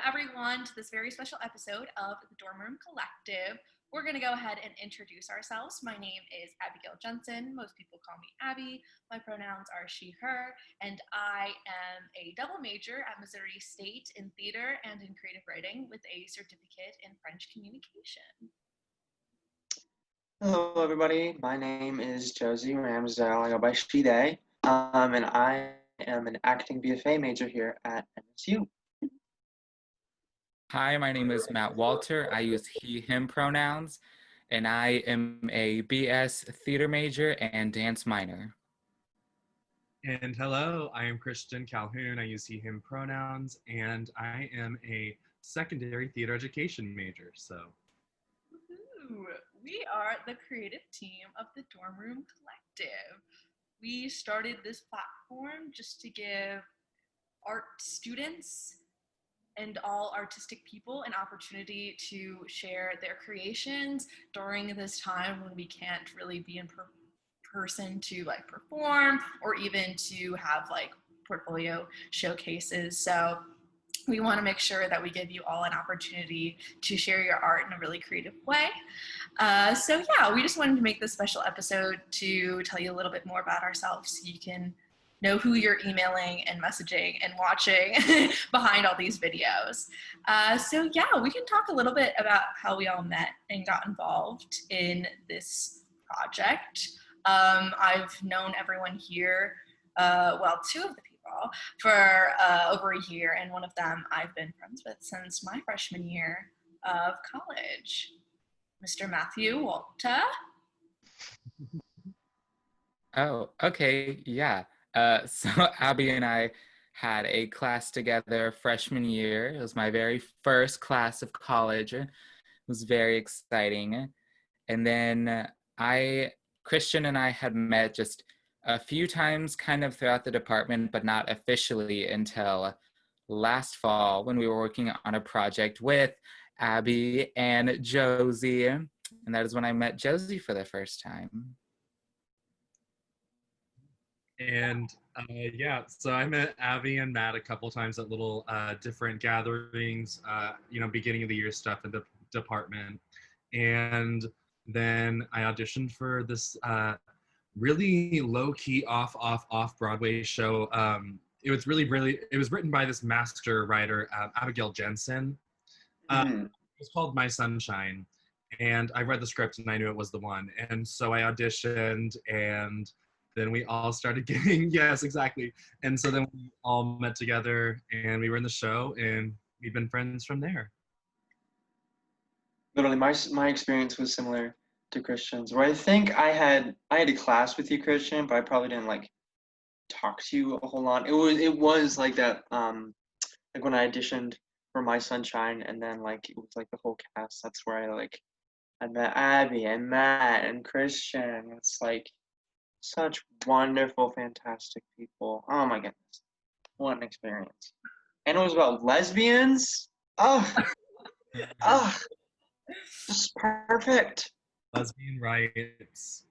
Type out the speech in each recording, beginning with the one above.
everyone to this very special episode of the Dorm Room Collective. We're going to go ahead and introduce ourselves. My name is Abigail Jensen. Most people call me Abby. My pronouns are she, her, and I am a double major at Missouri State in theater and in creative writing with a certificate in French communication. Hello, everybody. My name is Josie Ramsdale. I go by she, they, and I am an acting BFA major here at MSU. Hi, my name is Matt Walter. I use he, him pronouns, and I am a BS theater major and dance minor. And hello, I am Christian Calhoun. I use he, him pronouns, and I am a secondary theater education major, so. Woo-hoo. We are the creative team of the Dorm Room Collective. We started this platform just to give art students and all artistic people an opportunity to share their creations during this time when we can't really be in person to like perform or even to have like portfolio showcases. So we want to make sure that we give you all an opportunity to share your art in a really creative way. So yeah, we just wanted to make this special episode to tell you a little bit more about ourselves so you can know who you're emailing and messaging and watching behind all these videos. So yeah, we can talk a little bit about how we all met and got involved in this project. I've known everyone here, well, two of the people, for over a year, and one of them I've been friends with since my freshman year of college, Mr. Matthew Walter. Oh, okay, yeah. So Abby and I had a class together freshman year. It was my very first class of college. It was very exciting. And then Christian and I had met just a few times kind of throughout the department, but not officially until last fall when we were working on a project with Abby and Josie. And that is when I met Josie for the first time. And yeah, so I met Abby and Matt a couple times at little different gatherings, beginning of the year stuff in the department. And then I auditioned for this really low-key off Broadway show. It was it was written by this master writer, Abigail Jensen. It was called My Sunshine. And I read the script and I knew it was the one. And so I auditioned, and then we all started getting, yes, exactly. And so then we all met together and we were in the show and we've been friends from there. Literally, my experience was similar to Christian's, where I think I had a class with you, Christian, but I probably didn't like talk to you a whole lot. It was like that, like when I auditioned for My Sunshine, and then like it was like the whole cast. That's where I met Abby and Matt and Christian. It's like such wonderful, fantastic people. Oh my goodness. What an experience. And it was about lesbians. Oh, just perfect. Lesbian rights.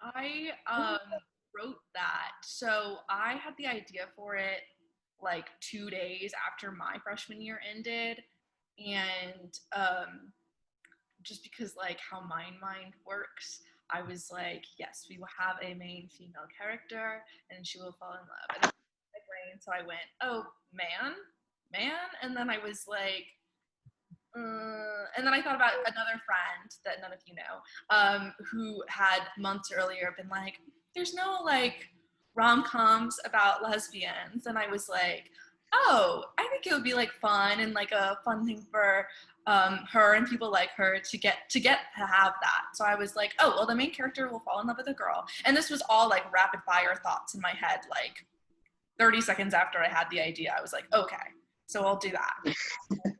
I wrote that. So I had the idea for it like 2 days after my freshman year ended. And just because like how my mind works, I was like, yes, we will have a main female character and she will fall in love. And my brain, so I went, oh, man, and then I was like, and then I thought about another friend that none of you know, who had months earlier been like, there's no like rom-coms about lesbians, and I was like, oh, I think it would be like fun and like a fun thing for her and people like her to have that. So I was like, oh, well, the main character will fall in love with a girl. And this was all like rapid fire thoughts in my head, like 30 seconds after I had the idea. I was like, okay, so I'll do that. And,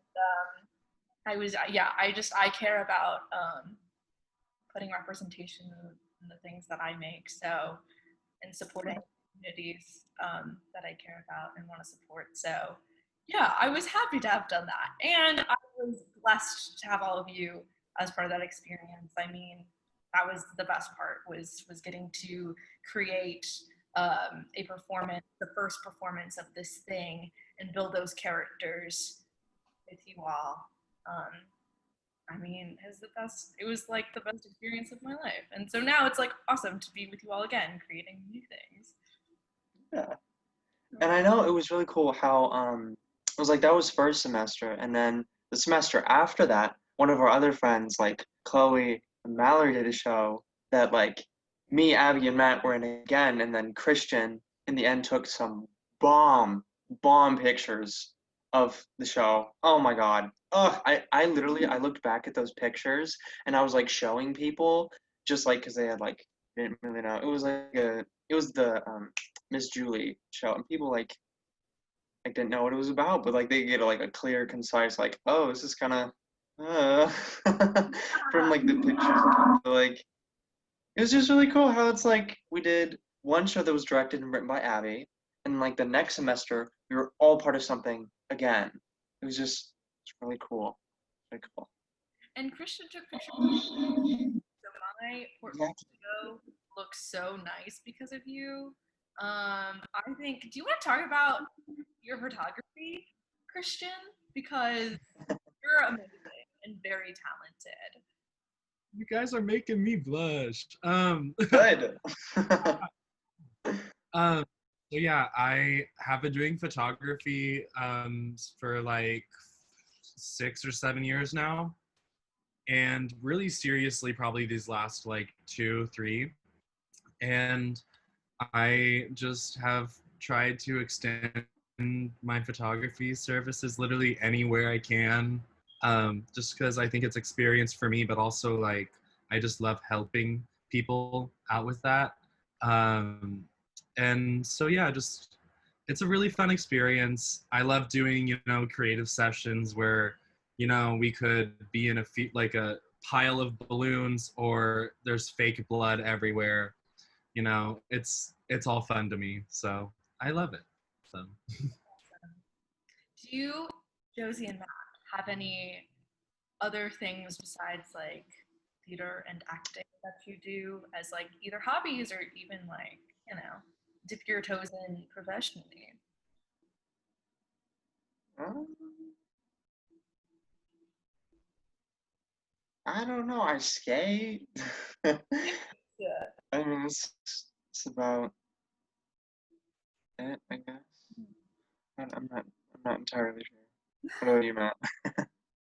I care about putting representation in the things that I make. So, and supporting communities that I care about and want to support. So yeah, I was happy to have done that. And I was blessed to have all of you as part of that experience. I mean, that was the best part, was getting to create a performance, the first performance of this thing, and build those characters with you all. I mean, it was like the best experience of my life. And so now it's like awesome to be with you all again, creating new things. Yeah. And I know it was really cool how it was like that was first semester, and then the semester after that, one of our other friends, like Chloe and Mallory, did a show that like me, Abby, and Matt were in again, and then Christian in the end took some bomb pictures of the show. Oh my god. Ugh, I literally I looked back at those pictures and I was like showing people just like because they had like didn't really know. It was like it was the Miss Julie show, and people like didn't know what it was about, but like they get like a clear, concise like, oh, this is kind of from like the pictures. So, like it was just really cool how it's like we did one show that was directed and written by Abby, and like the next semester we were all part of something again. It was just it's really cool, really cool. And Christian took pictures. So my portfolio looks so nice because of you. I think. Do you want to talk about your photography, Christian? Because you're amazing and very talented. You guys are making me blush. Good. So yeah, I have been doing photography for like 6 or 7 years now, and really seriously probably these last like 2, 3. And I just have tried to extend my photography services literally anywhere I can, just because I think it's experience for me, but also like I just love helping people out with that. And so yeah, just it's a really fun experience. I love doing creative sessions where we could be in like a pile of balloons or there's fake blood everywhere. It's all fun to me, so I love it. So Do you, Josie and Matt, have any other things besides like theater and acting that you do as like either hobbies or even like, dip your toes in professionally? I don't know. I skate. I Yeah. mean, it's about it, I guess. I'm not entirely sure. What about you, Matt?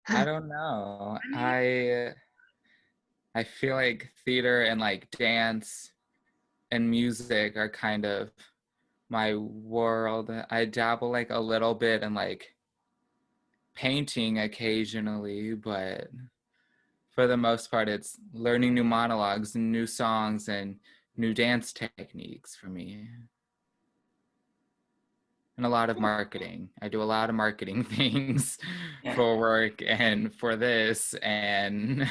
I don't know. I mean, I feel like theater and like dance and music are kind of my world. I dabble like a little bit in like painting occasionally, but for the most part it's learning new monologues and new songs and new dance techniques for me. And a lot of marketing. I do a lot of marketing things for work and for this and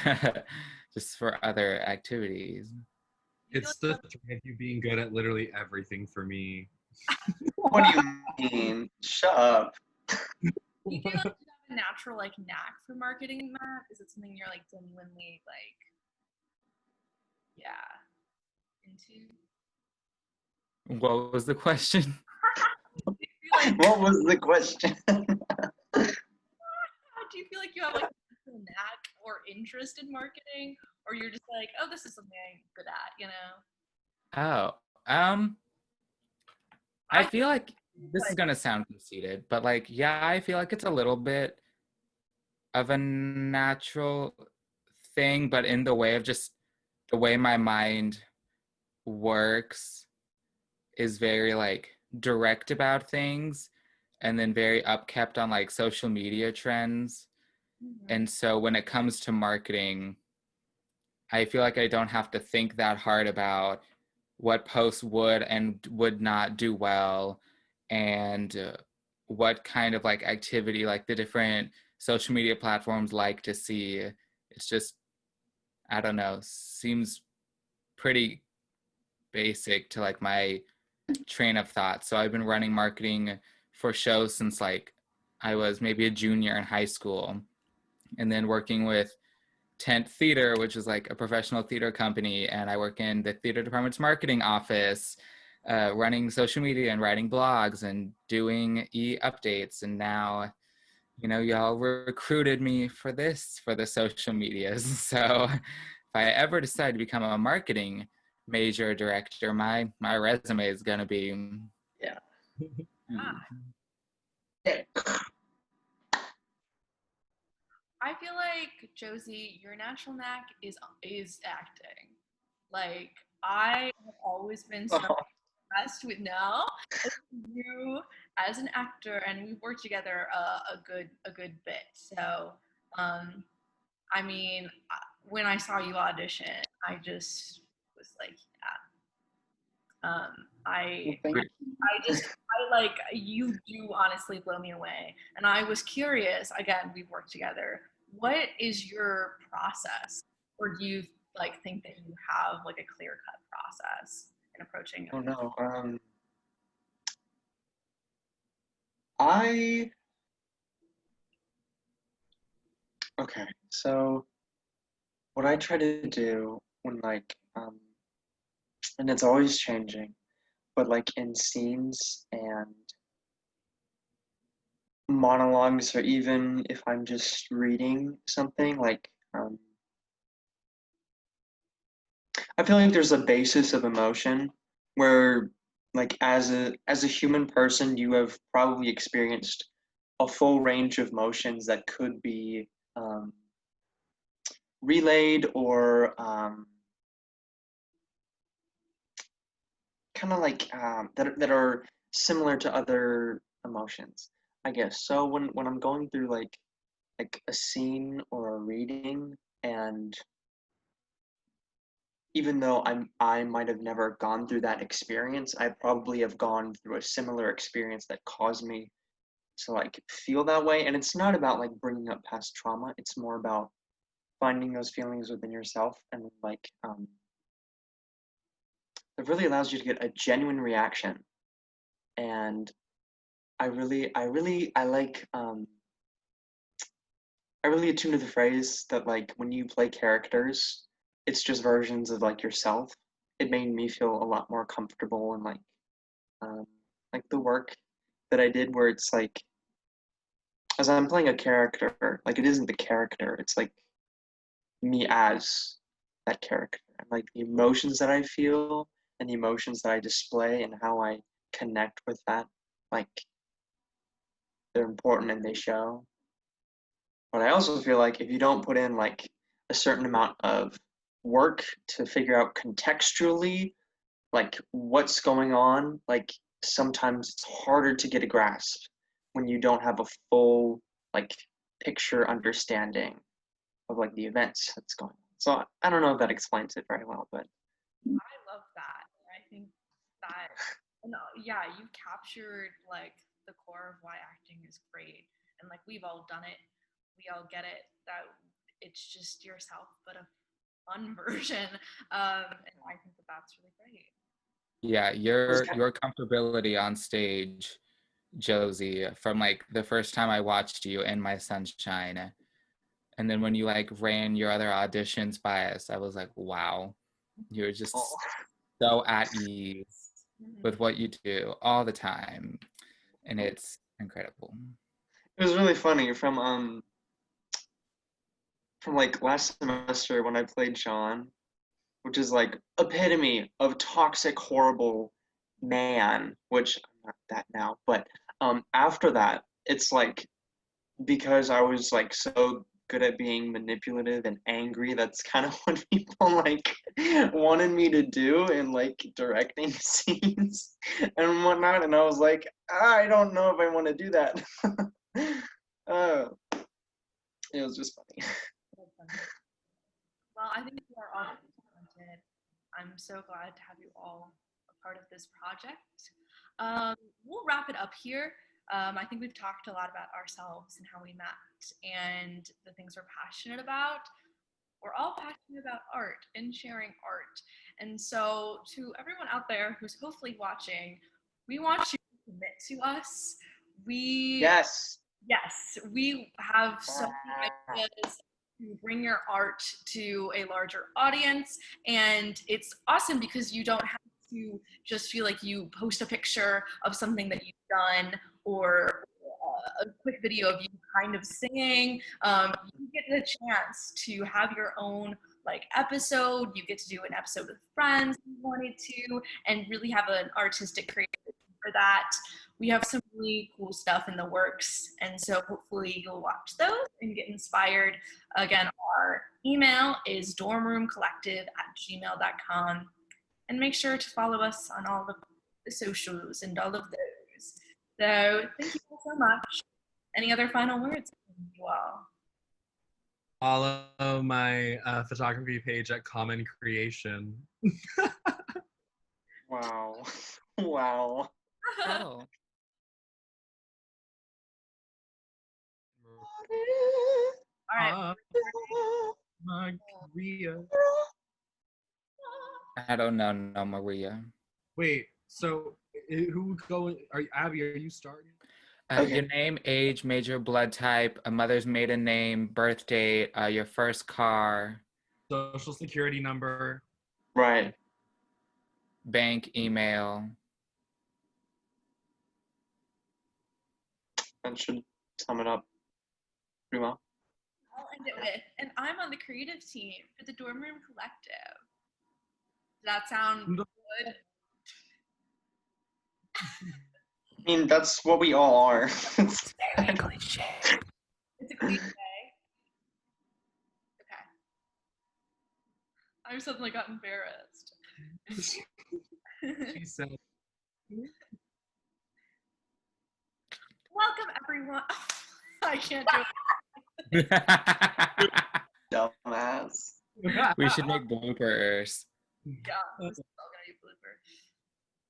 just for other activities. it's the thread you being good at literally everything for me. What do you mean? Shut up. you feel like you have a natural like knack for marketing, Matt? Is it something you're like genuinely like, yeah, into? What was the question? Do you feel like What was the question? do you feel like you have like a knack or interest in marketing, or you're just like, oh, this is something I'm good at, Oh, I feel like this is gonna sound conceited, but like, yeah, I feel like it's a little bit of a natural thing, but in the way of just the way my mind works is very like direct about things and then very upkept on like social media trends. And so when it comes to marketing, I feel like I don't have to think that hard about what posts would and would not do well and what kind of like activity like the different social media platforms like to see. It's just, I don't know, seems pretty basic to like my train of thought. So I've been running marketing for shows since like I was maybe a junior in high school, and then working with Tent Theater, which is like a professional theater company, and I work in the theater department's marketing office, running social media and writing blogs and doing e-updates. And now you know, y'all recruited me for the social medias. So if I ever decide to become a marketing major director, my resume is gonna be Yeah. I feel like Josie, your natural knack is acting. Like I have always been so Oh, impressed with now you as an actor, and we've worked together a good bit. So, I mean, when I saw you audition, I just was like, yeah. well, thank you. I like you do honestly blow me away, and I was curious. Again, we've worked together. What is your process, or do you like think that you have like a clear cut process in approaching Oh it? no. I okay. So what I try to do when and it's always changing, but like in scenes and monologues, or even if I'm just reading something, I feel like there's a basis of emotion where, like, as a human person, you have probably experienced a full range of emotions that could be um, relayed, or kind of like that are similar to other emotions, I guess. So when I'm going through like a scene or a reading, and even though I might have never gone through that experience, I probably have gone through a similar experience that caused me to like feel that way. And it's not about like bringing up past trauma. It's more about finding those feelings within yourself, and it really allows you to get a genuine reaction. And I really attune to the phrase that like when you play characters, it's just versions of like yourself. It made me feel a lot more comfortable, and um, like the work that I did, where it's like as I'm playing a character, like it isn't the character, it's like me as that character, and like the emotions that I feel and the emotions that I display and how I connect with that, like they're important and they show. But I also feel like if you don't put in like a certain amount of work to figure out contextually like what's going on, like sometimes it's harder to get a grasp when you don't have a full like picture understanding of like the events that's going on. So I don't know if that explains it very well, but I love that. I think that, and yeah, you captured like the core of why acting is great, and like we've all done it, we all get it. That it's just yourself, but a fun version. And I think that that's really great. Yeah, it was your comfortability on stage, Josie, from like the first time I watched you in My Sunshine, and then when you like ran your other auditions by us, I was like, wow, you're oh, just so at ease Mhm. with what you do all the time, and it's incredible. it was really funny from like last semester when I played Sean, which is like epitome of toxic, horrible man, which I'm not that now, but after that, it's like because I was like so good at being manipulative and angry, that's kind of what people like wanted me to do in like directing scenes and whatnot. And I was like, I don't know if I want to do that. uh, it was just funny. Well, I think you are all very talented. I'm so glad to have you all a part of this project. We'll wrap it up here. I think we've talked a lot about ourselves and how we met and the things we're passionate about. We're all passionate about art and sharing art. And so, to everyone out there who's hopefully watching, we want you to commit to us. We Yes. Yes, we have so many ideas to bring your art to a larger audience. And it's awesome because you don't have to just feel like you post a picture of something that you've done or a quick video of you kind of singing. You get the chance to have your own like episode. You get to do an episode with friends if you wanted to, and really have an artistic creativity for that. We have some really cool stuff in the works, and so hopefully you'll watch those and get inspired. Again, our email is dormroomcollective@gmail.com, and make sure to follow us on all of the socials and all of those. So thank you all so much. Any other final words from you all? Follow my photography page at Common Creation. Wow. Wow. Oh. All right. Maria. I don't know, no Maria. Wait, so who going? Abby? Are you starting? Okay. Your name, age, major blood type, a mother's maiden name, birth date, your first car, Social security number. Right. bank, email. That should sum it up pretty well. I'll end it with, and I'm on the creative team for the Dorm Room Collective. Does that sound good? I mean, that's what we all are. It's very cliche. It's a cliche. Okay. I suddenly got embarrassed. She said, Welcome, everyone. I can't do it. Dumbass. We should make bloopers. Yeah.